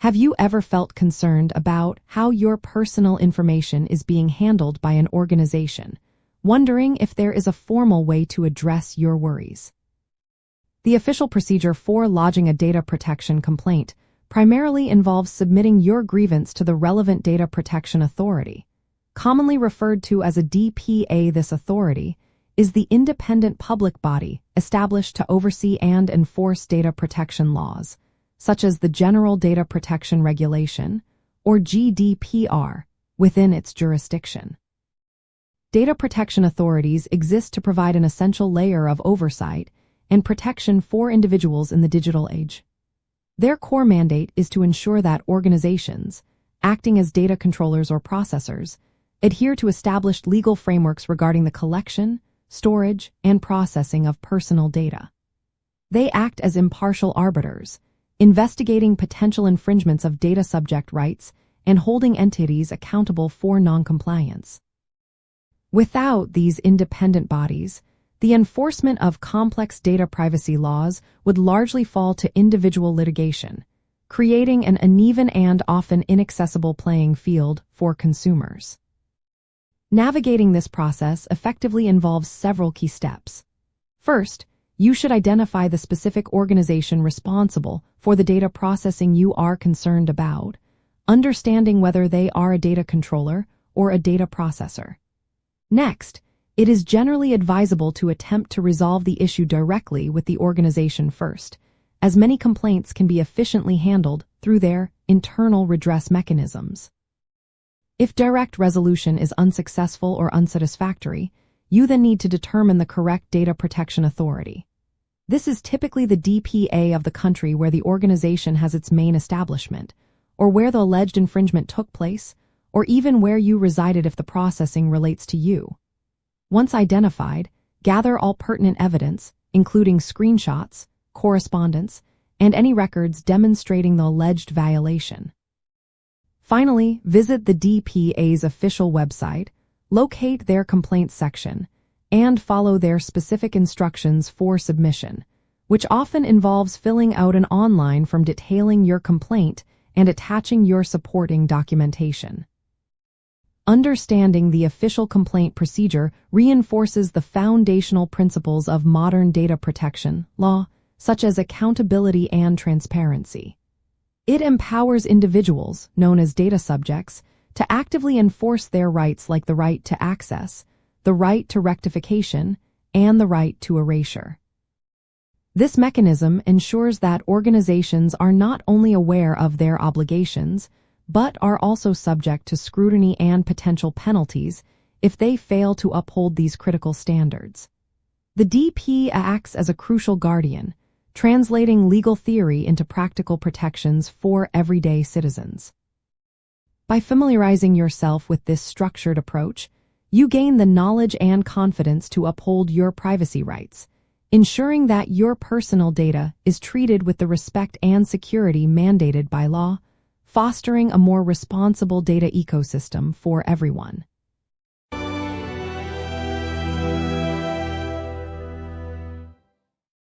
Have you ever felt concerned about how your personal information is being handled by an organization, wondering if there is a formal way to address your worries? The official procedure for lodging a data protection complaint primarily involves submitting your grievance to the relevant data protection authority. Commonly referred to as a DPA, this authority is the independent public body established to oversee and enforce data protection laws, such as the General Data Protection Regulation, or GDPR, within its jurisdiction. Data protection authorities exist to provide an essential layer of oversight and protection for individuals in the digital age. Their core mandate is to ensure that organizations, acting as data controllers or processors, adhere to established legal frameworks regarding the collection, storage, and processing of personal data. They act as impartial arbiters, investigating potential infringements of data subject rights and holding entities accountable for noncompliance. Without these independent bodies, the enforcement of complex data privacy laws would largely fall to individual litigation, creating an uneven and often inaccessible playing field for consumers. Navigating this process effectively involves several key steps. First, you should identify the specific organization responsible for the data processing you are concerned about, understanding whether they are a data controller or a data processor. Next, it is generally advisable to attempt to resolve the issue directly with the organization first, as many complaints can be efficiently handled through their internal redress mechanisms. If direct resolution is unsuccessful or unsatisfactory, you then need to determine the correct data protection authority. This is typically the DPA of the country where the organization has its main establishment, or where the alleged infringement took place, or even where you resided if the processing relates to you. Once identified, gather all pertinent evidence, including screenshots, correspondence, and any records demonstrating the alleged violation. Finally, visit the DPA's official website, locate their complaints section, and follow their specific instructions for submission, which often involves filling out an online form detailing your complaint and attaching your supporting documentation. Understanding the official complaint procedure reinforces the foundational principles of modern data protection law, such as accountability and transparency. It empowers individuals, known as data subjects, to actively enforce their rights like the right to access, the right to rectification, and the right to erasure. This mechanism ensures that organizations are not only aware of their obligations, but are also subject to scrutiny and potential penalties if they fail to uphold these critical standards. The DP acts as a crucial guardian, translating legal theory into practical protections for everyday citizens. By familiarizing yourself with this structured approach, you gain the knowledge and confidence to uphold your privacy rights, ensuring that your personal data is treated with the respect and security mandated by law, fostering a more responsible data ecosystem for everyone.